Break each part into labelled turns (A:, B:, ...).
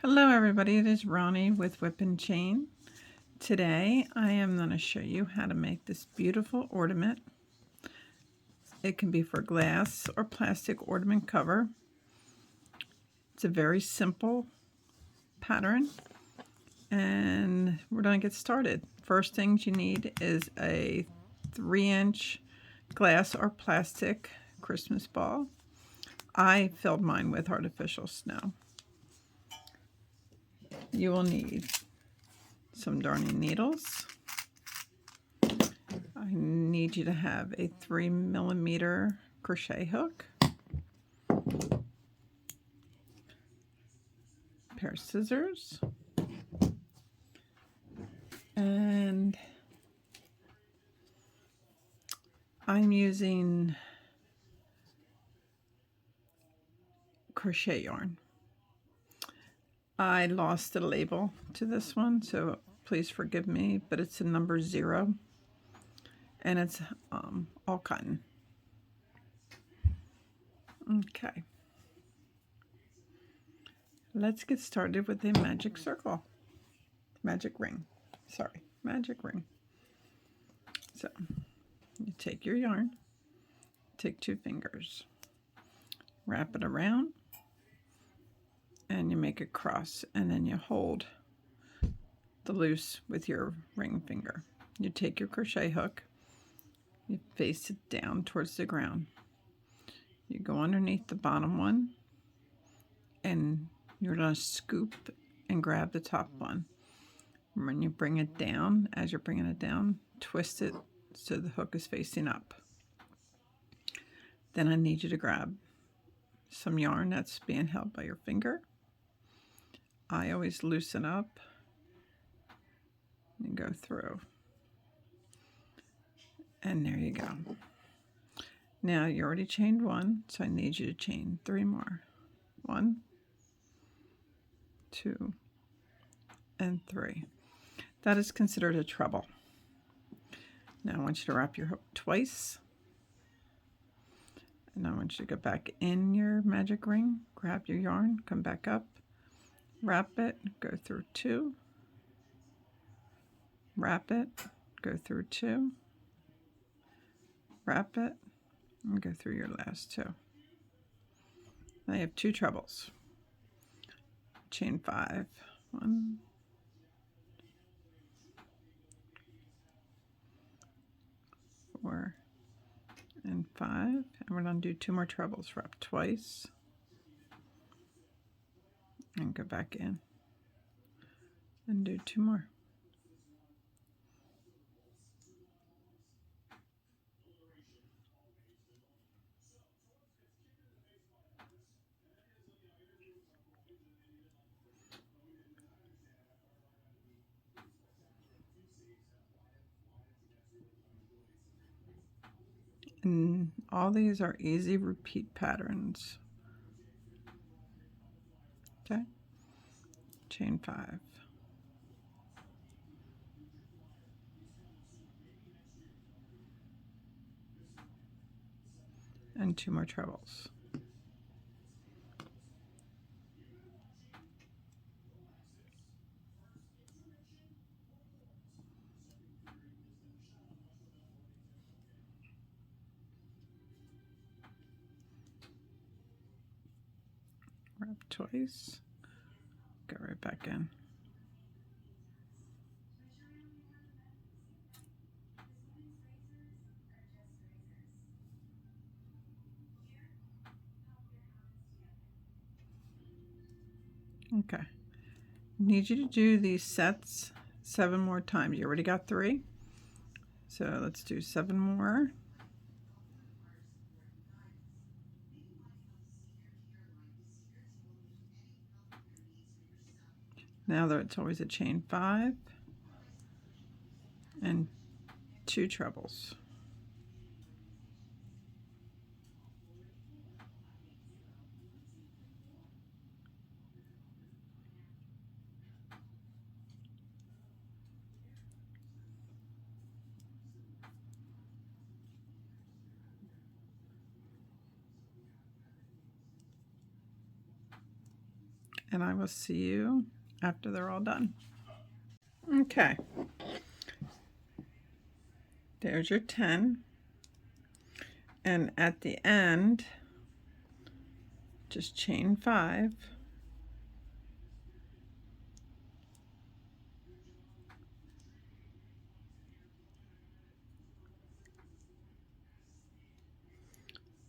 A: Hello everybody, it is Ronnie with Whip and Chain. Today I am going to show you how to make this beautiful ornament. It can be for glass or plastic ornament cover. It's a very simple pattern and we're going to get started. First things you need is a 3-inch glass or plastic Christmas ball. I filled mine with artificial snow. You will need some darning needles. I need you to have a 3mm crochet hook, a pair of scissors, and I'm using crochet yarn. I lost the label to this one, so please forgive me, but it's a number 0 and it's all cotton. Okay, let's get started with the magic ring. So you take your yarn, take 2 fingers, wrap it around, and you make a cross, and then you hold the loose with your ring finger. You take your crochet hook, you face it down towards the ground. You go underneath the bottom one, and you're going to scoop and grab the top one. And when you bring it down, as you're bringing it down, twist it so the hook is facing up. Then I need you to grab some yarn that's being held by your finger. I always loosen up and go through. And there you go. Now you already chained 1, so I need you to chain 3 more. 1, 2, and 3. That is considered a treble. Now I want you to wrap your hook twice. And I want you to go back in your magic ring, grab your yarn, come back up, wrap it, go through 2, wrap it, go through 2, wrap it, and go through your last 2. Now you have 2 trebles. Chain 5. 1, 4, and 5. And we're going to do 2 more trebles. Wrap twice. And go back in. And do 2 more. And all these are easy repeat patterns. Okay? Chain 5. And 2 more trebles. Wrap twice. Go right back in. Okay. Need you to do these sets 7 more times. You already got 3. So let's do 7 more. Now that it's always a chain 5 and 2 trebles. and I will see you after they're all done. Okay, there's your 10, and at the end just chain 5,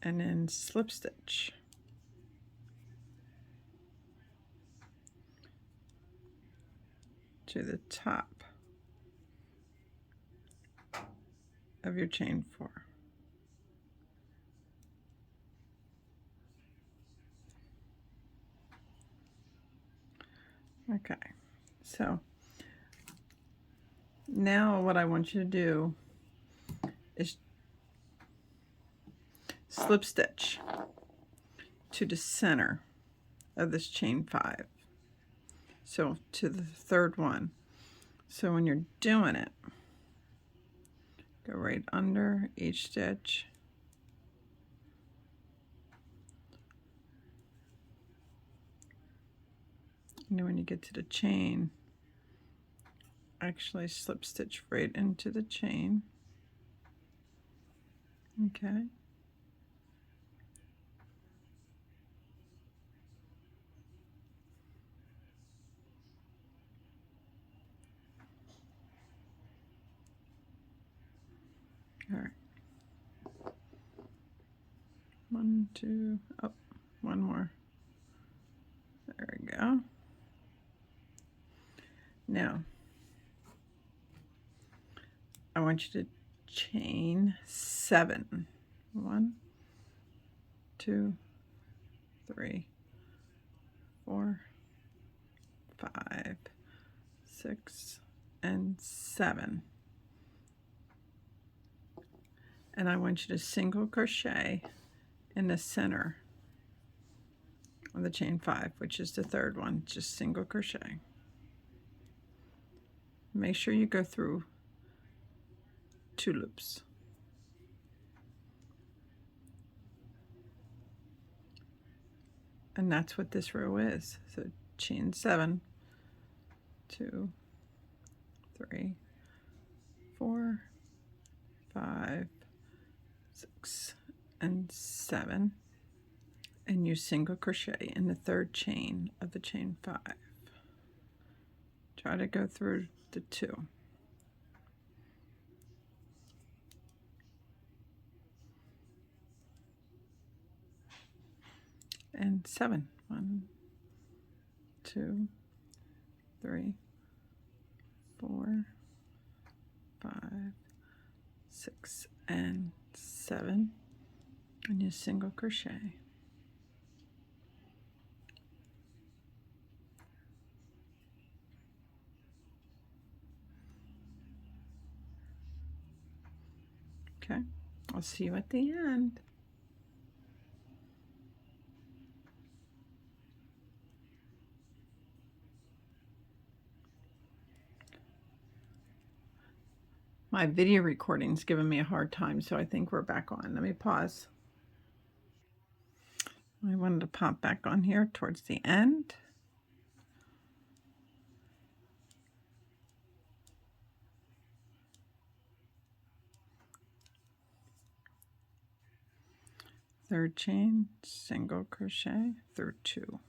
A: and then slip stitch to the top of your chain 4. Okay, so now what I want you to do is slip stitch to the center of this chain 5, so to the third one. So when you're doing it, go right under each stitch, and then when you get to the chain, actually slip stitch right into the chain. Okay, all right, 1, 2, oh, one more, there we go. Now I want you to chain 7. 1, 2, 3, 4, 5, 6, and 7. And I want you to single crochet in the center of the chain 5, which is the third one. Just single crochet. Make sure you go through 2 loops. And that's what this row is. So chain 7, 2, 3, 4, 5, 6, and 7, and you single crochet in the third chain of the chain 5. Try to go through the 2. And 7. 1, 2, 3, 4, 5, 6, and 7, and you single crochet. Okay, I'll see you at the end. My video recording's giving me a hard time, so I think we're back on. Let me pause. I wanted to pop back on here towards the end. Third chain, single crochet through 2.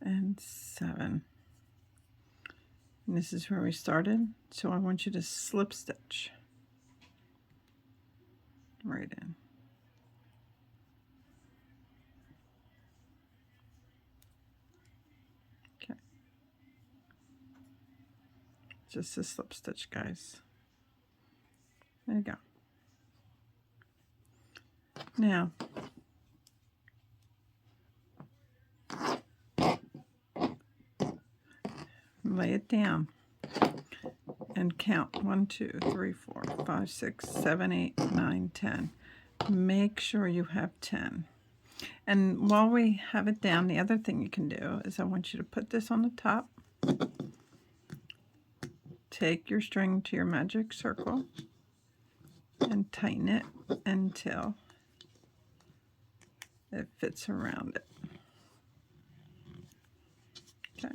A: And 7. And this is where we started, so I want you to slip stitch right in. Okay, just a slip stitch, guys. There you go. Now lay it down, and count 1, 2, 3, 4, 5, 6, 7, 8, 9, 10. Make sure you have 10. And while we have it down, the other thing you can do is I want you to put this on the top. Take your string to your magic circle and tighten it until it fits around it. Okay.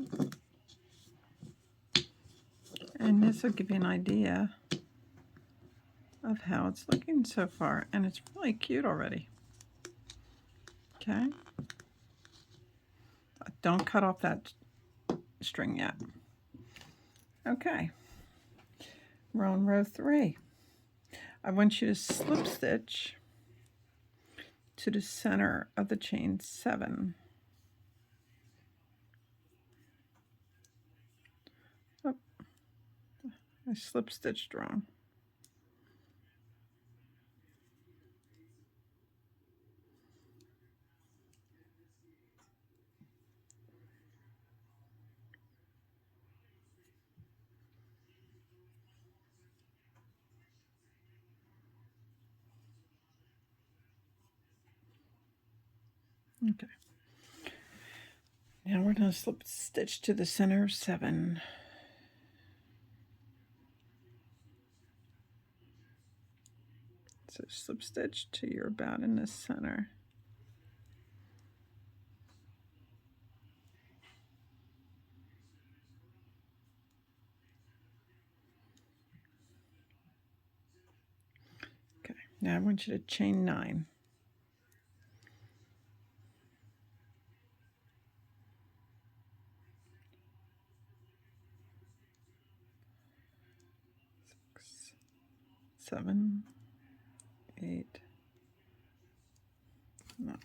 A: And this will give you an idea of how it's looking so far, and it's really cute already. Okay. Don't cut off that string yet. Okay. We're on row 3. I want you to slip stitch to the center of the chain 7. Oh, I slip stitched wrong. Okay. Now we're going to slip stitch to the center of 7. So slip stitch to your about in the center. Okay. Now I want you to chain 9. Seven, 8, 9.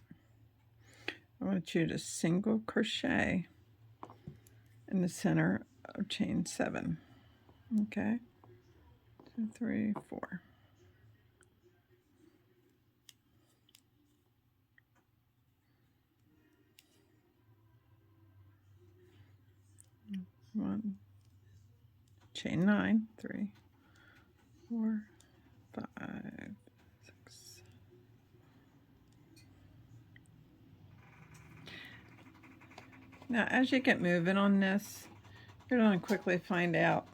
A: I want you to single crochet in the center of chain 7. Okay, 2, 3, 4. One, chain 9, 3, 4, 5, 6. Now, as you get moving on this, you're going to quickly find out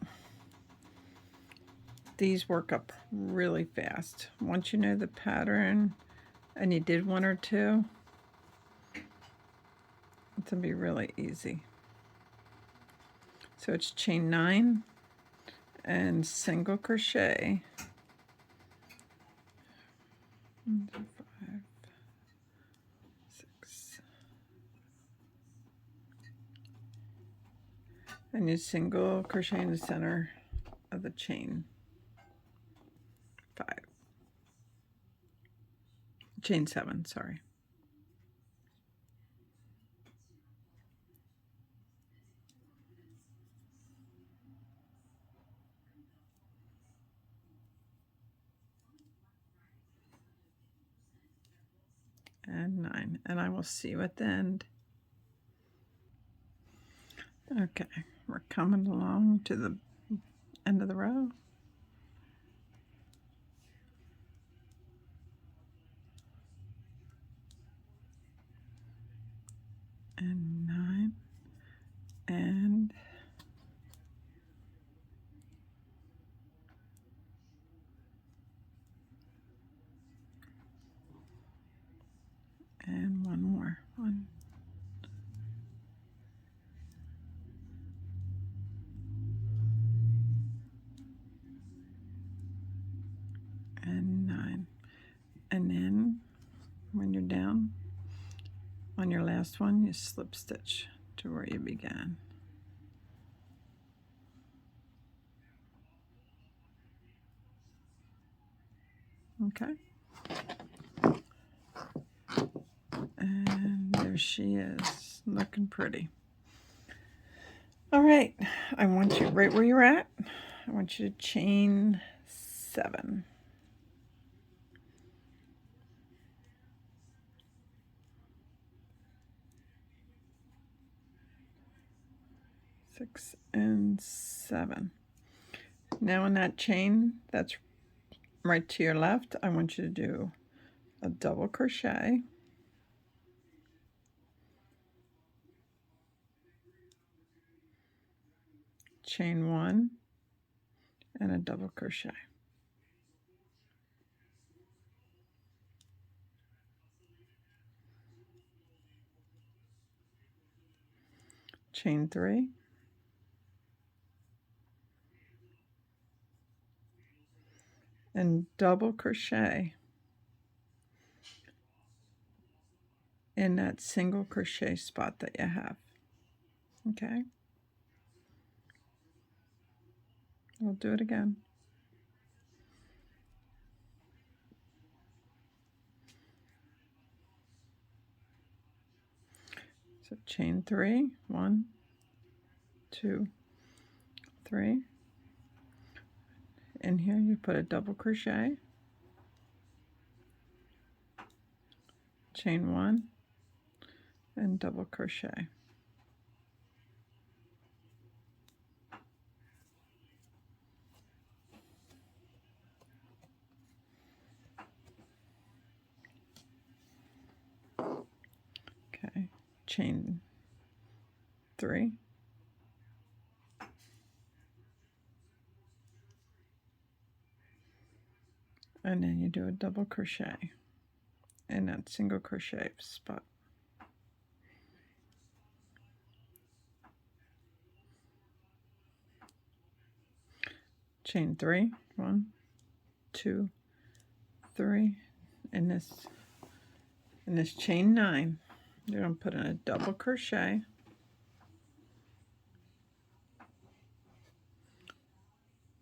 A: these work up really fast. Once you know the pattern and you did 1 or 2, it's going to be really easy. So it's chain 9 and single crochet. 1, 2, 5, 6. And you single crochet in the center of the chain 5. Chain 7, sorry. And 9. And I will see you at the end. Okay, we're coming along to the end of the row. And 9. And 1 more. 1. And 9. And then when you're down on your last one, you slip stitch to where you began. Okay. And there she is, looking pretty. All right, I want you right where you're at. I want you to chain 7. 6 and 7. Now in that chain that's right to your left, I want you to do a double crochet, chain 1, and a double crochet. Chain 3, and double crochet in that single crochet spot that you have. Okay, we'll do it again. So chain 3, 1, 2, 3. In here you put a double crochet, chain 1, and double crochet. Okay, chain 3, and then you do a double crochet in that single crochet spot. Chain 3, 1, 2, 3. In this chain 9, you're going to put in a double crochet,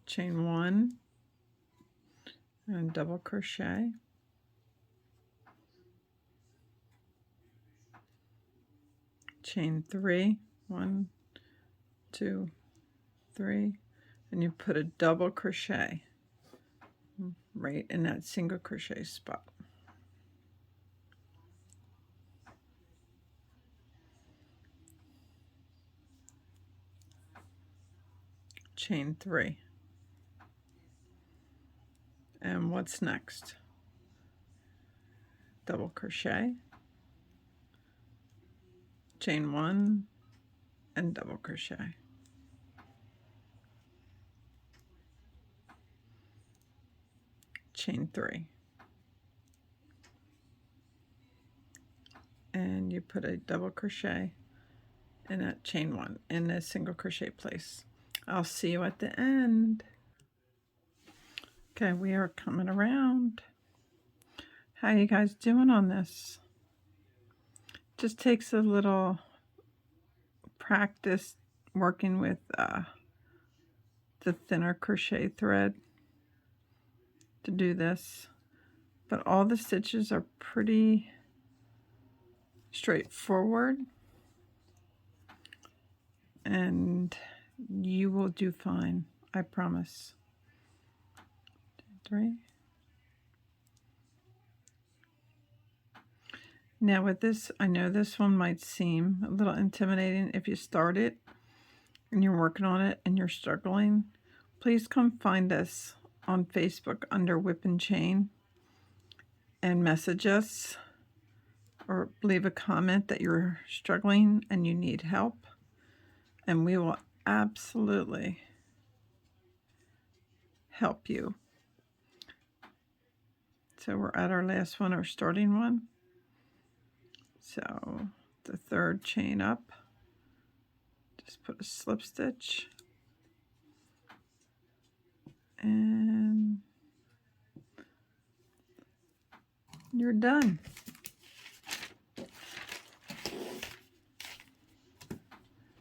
A: chain 1, and double crochet, chain 3, 1, 2, 3, and you put a double crochet right in that single crochet spot. Chain 3. And what's next? Double crochet, chain 1, and double crochet. Chain 3. And you put a double crochet in that chain 1 in the single crochet place. I'll see you at the end. Okay, we are coming around. How you guys doing on this? Just takes a little practice working with the thinner crochet thread to do this, but all the stitches are pretty straightforward, and you will do fine, I promise. 3. Now with this, I know this one might seem a little intimidating if you start it and you're working on it and you're struggling. Please come find us on Facebook under Whip and Chain and message us or leave a comment that you're struggling and you need help, and we will absolutely help you. So we're at our last one, our starting one. So the third chain up, just put a slip stitch, and you're done.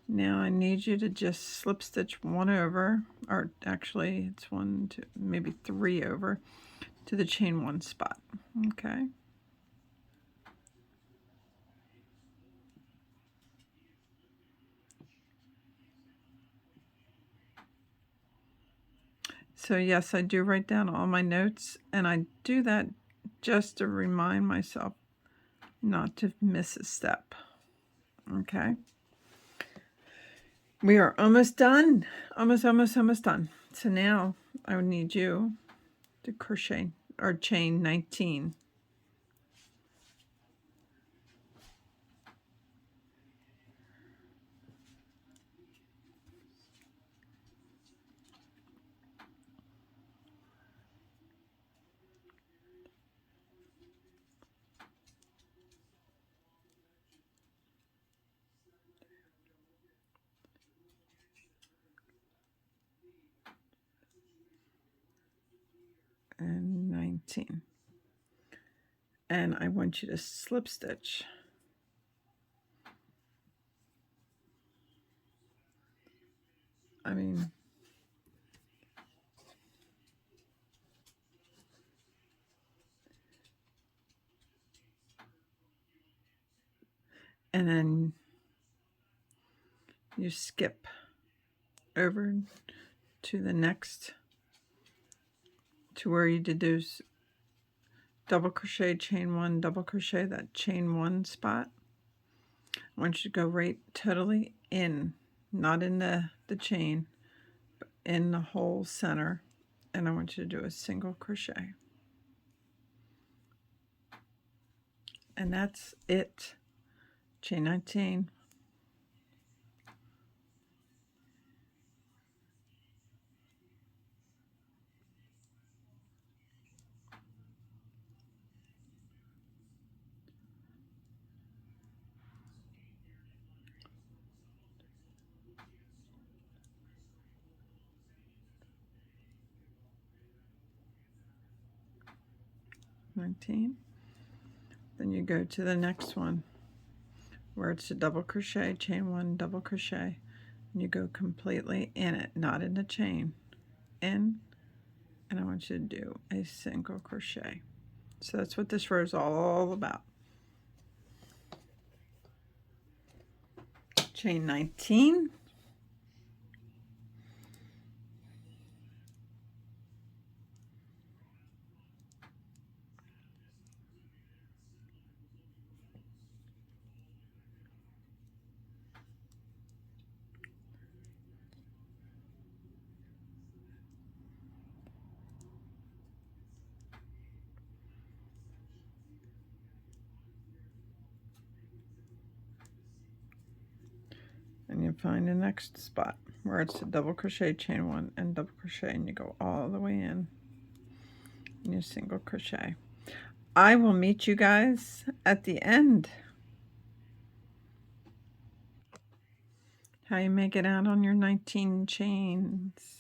A: Now I need you to just slip stitch 1 over, or actually it's 1, 2, maybe 3 over to the chain 1 spot. Okay. So yes, I do write down all my notes, and I do that just to remind myself not to miss a step. Okay. We are almost done. Almost done. So now I would need you to crochet or chain 19. And 19. And I want you to slip stitch. And then you skip over to the next, to where you did those double crochet, chain 1, double crochet, that chain 1 spot. I want you to go right totally in, not in the chain, but in the whole center, and I want you to do a single crochet. And that's it. Chain 19. Then you go to the next one where it's a double crochet, chain 1, double crochet, and you go completely in it, not in the chain, in, and I want you to do a single crochet. So that's what this row is all about. Chain 19, and you find the next spot where it's a double crochet, chain 1, and double crochet, and you go all the way in and you single crochet. I will meet you guys at the end. How you make it out on your 19 chains.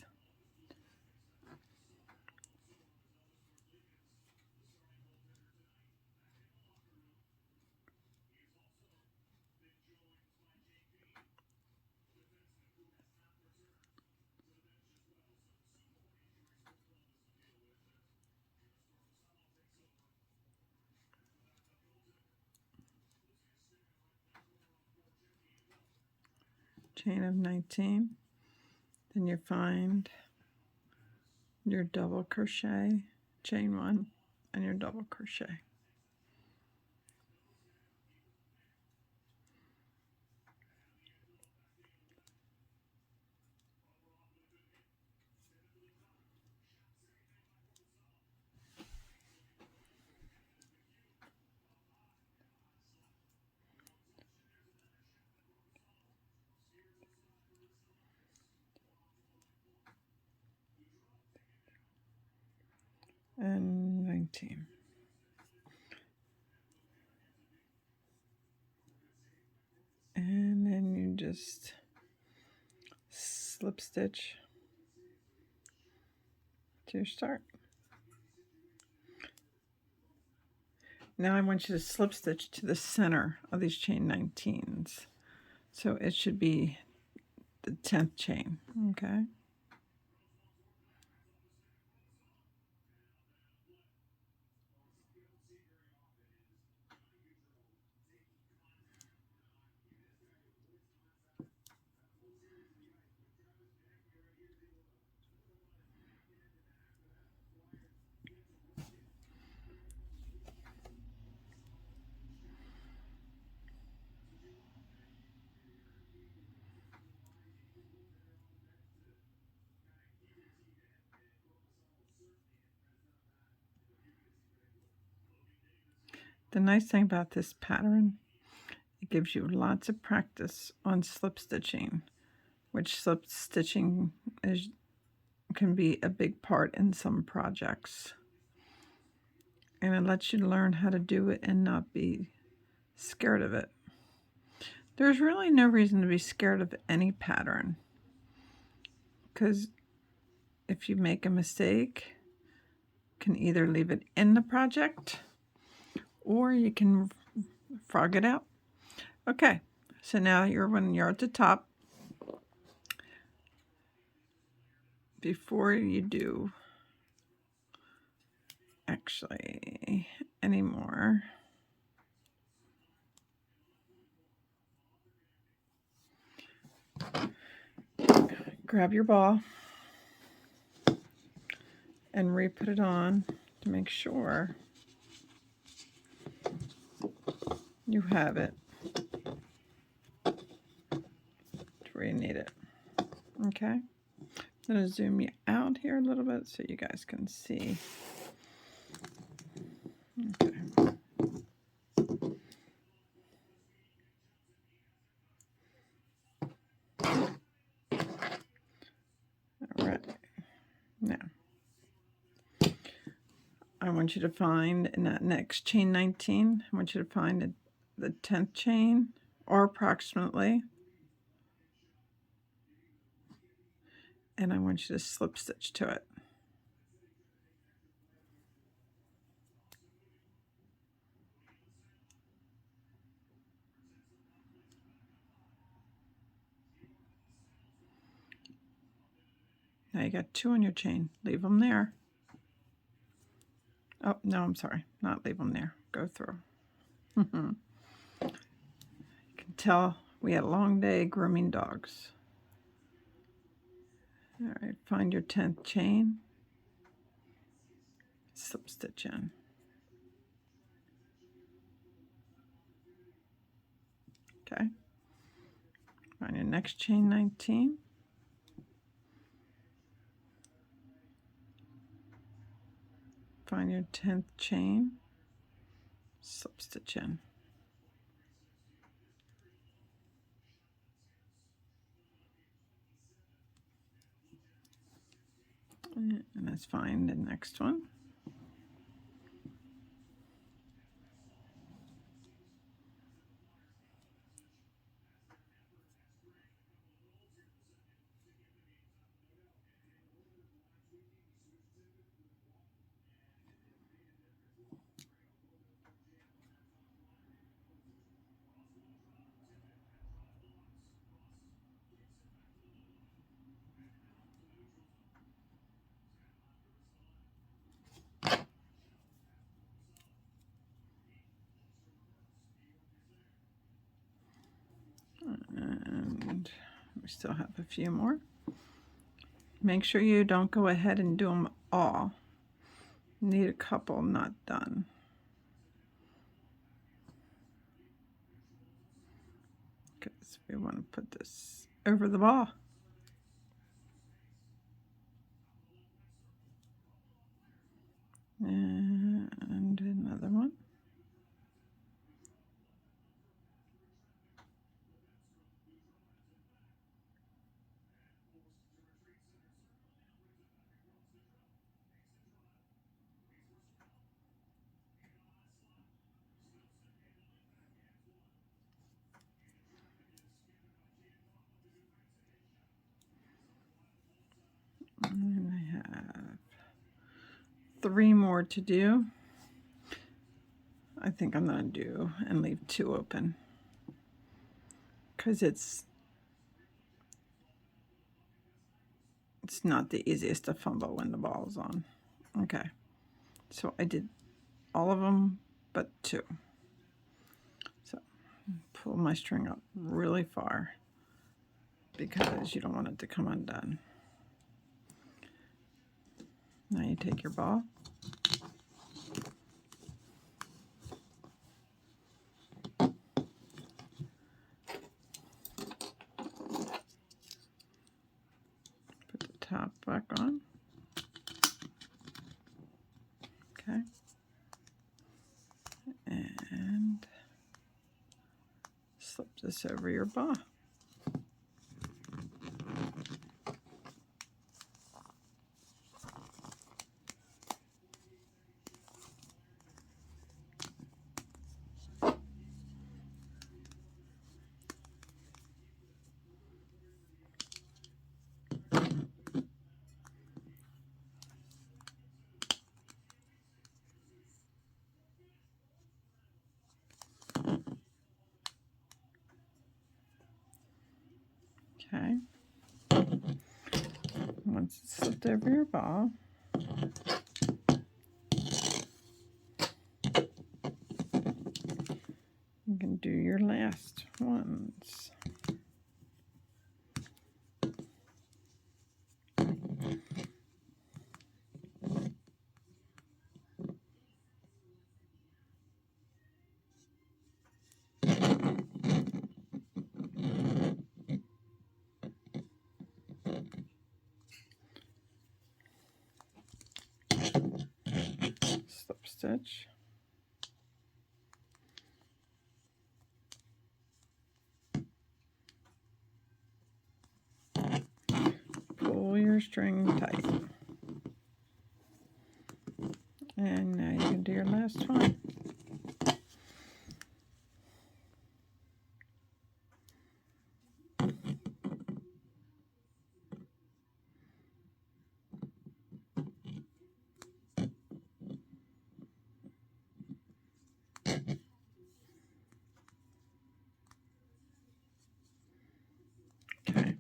A: Chain of 19, then you find your double crochet, chain 1, and your double crochet. And 19. And then you just slip stitch to your start. Now I want you to slip stitch to the center of these chain 19s. So it should be the 10th chain, okay? The nice thing about this pattern, it gives you lots of practice on slip stitching, which slip stitching can be a big part in some projects. And it lets you learn how to do it and not be scared of it. There's really no reason to be scared of any pattern, because if you make a mistake, you can either leave it in the project or you can frog it out. Okay, so now when you're at the top, before you do actually anymore, grab your ball and re-put it on to make sure you have it to where you need it. Okay, I'm going to zoom you out here a little bit so you guys can see. Okay. All right. Now, I want you to find in that next chain 19, I want you to find the 10th chain, or approximately, and I want you to slip stitch to it. Now you got 2 on your chain. Leave them there. Oh, no, I'm sorry. Not leave them there. Go through. You can tell we had a long day grooming dogs. All right, find your 10th chain. Slip stitch in. Okay. Find your next chain 19. Find your 10th chain. Slip stitch in. And let's find the next one. And we still have a few more. Make sure you don't go ahead and do them all. Need a couple not done. Because we want to put this over the ball. And another one. And I have 3 more to do. I think I'm going to do and leave 2 open, because it's not the easiest to fumble when the ball is on. Okay, so I did all of them but 2. So pull my string up really far because you don't want it to come undone. Now you take your ball, put the top back on. Okay. And this over your ball. Okay. Once it's slipped over your ball, you can do your last ones. Slip stitch. Pull your string tight. And now you can do your last one. Okay.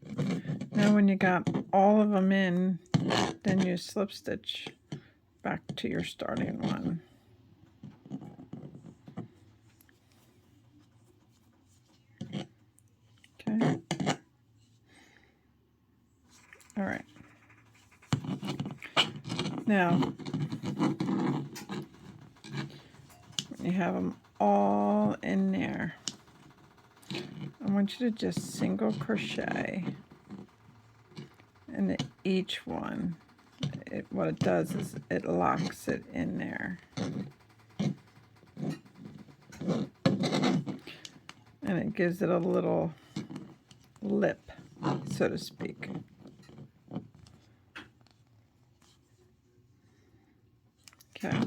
A: Now when you got all of them in, then you slip stitch back to your starting one. Okay. All right. Now, when you have them all in there, I want you to just single crochet into each one. What it does is it locks it in there. And it gives it a little lip, so to speak. Okay.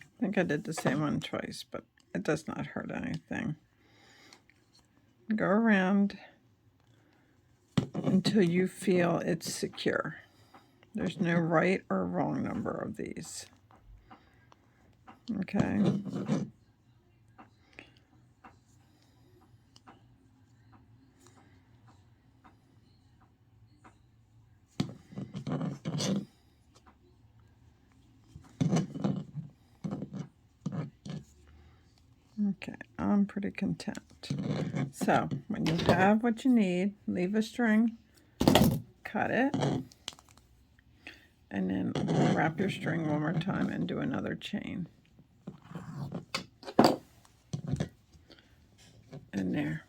A: I think I did the same one twice, but it does not hurt anything. Go around until you feel it's secure. There's no right or wrong number of these. Okay. Okay, I'm pretty content. So when you have what you need, leave a string, cut it, and then wrap your string one more time and do another chain. In there.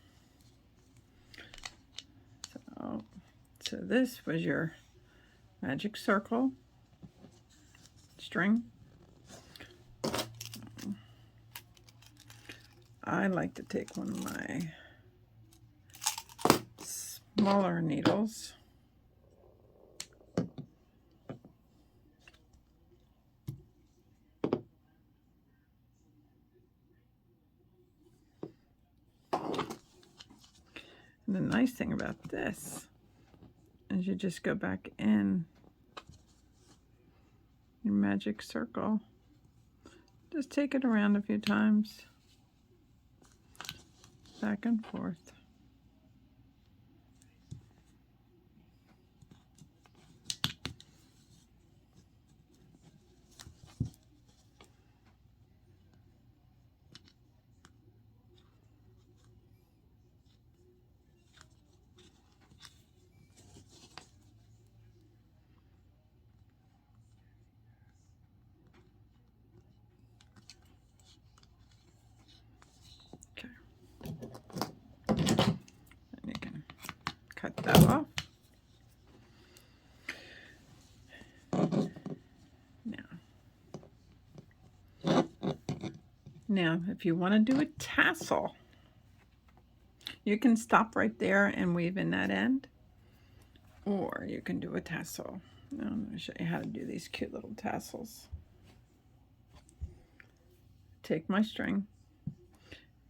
A: So this was your magic circle string. I like to take one of my smaller needles and the nice thing about this is you just go back in your magic circle Just take it around a few times, back and forth. Cut that off. Now, if you want to do a tassel, you can stop right there and weave in that end, or you can do a tassel. Now, I'm going to show you how to do these cute little tassels. Take my string,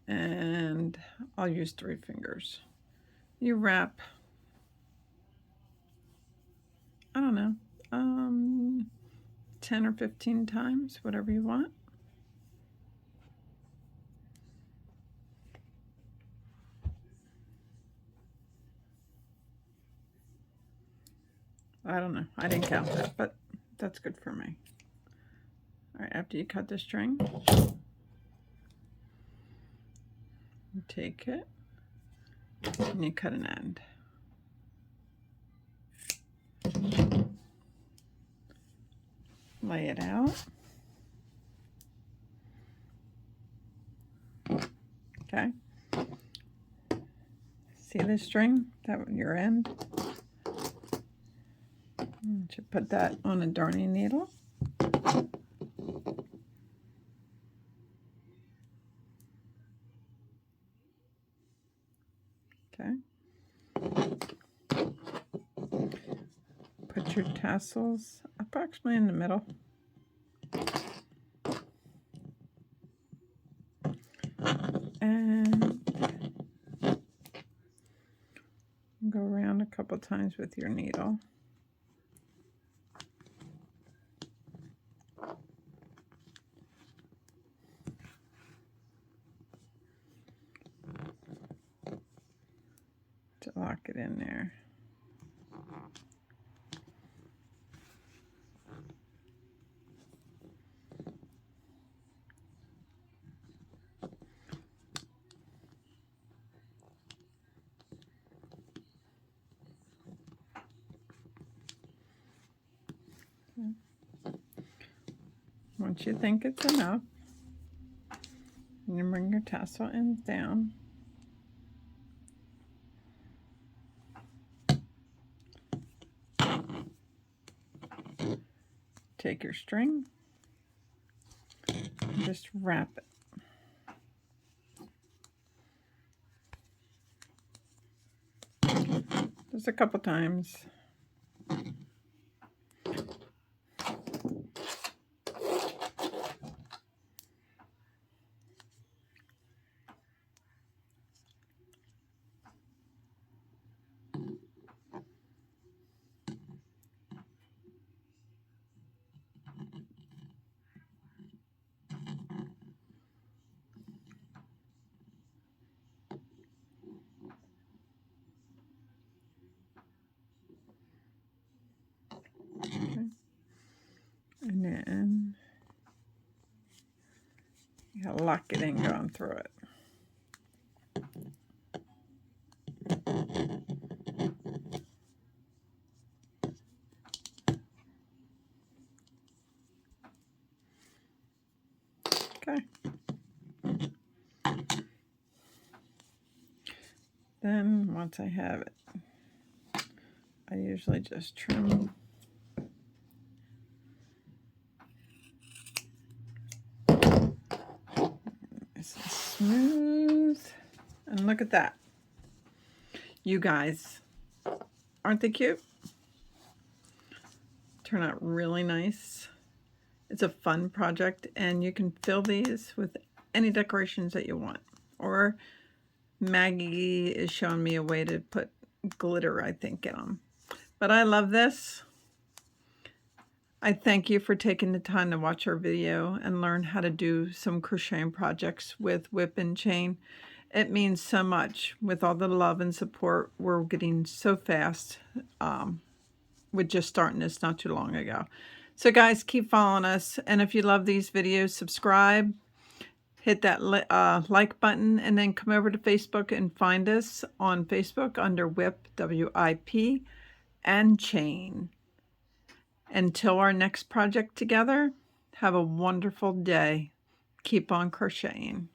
A: and I'll use 3 fingers. You wrap, I don't know, 10 or 15 times, whatever you want. I don't know. I didn't count that, but that's good for me. All right, after you cut the string, you take it and you cut an end. Lay it out. Okay. See the string? That your end. You should put that on a darning needle. Okay. Put your tassels approximately in the middle. And go around a couple times with your needle. To lock it in there. Once you think it's enough, you bring your tassel ends down. Take your string and just wrap it. Just a couple times. And then you gotta lock it in going through it. Okay. Then once I have it, I usually just trim. This is smooth. And look at that. You guys, aren't they cute? Turn out really nice. It's a fun project, and you can fill these with any decorations that you want. Or Maggie is showing me a way to put glitter, I think, in them. But I love this. I thank you for taking the time to watch our video and learn how to do some crocheting projects with whip and chain. It means so much with all the love and support we're getting so fast with just starting this not too long ago. So guys, keep following us. And if you love these videos, subscribe, hit that like button, and then come over to Facebook and find us on Facebook under WIP, W-I-P, and Chain. Until our next project together, have a wonderful day. Keep on crocheting.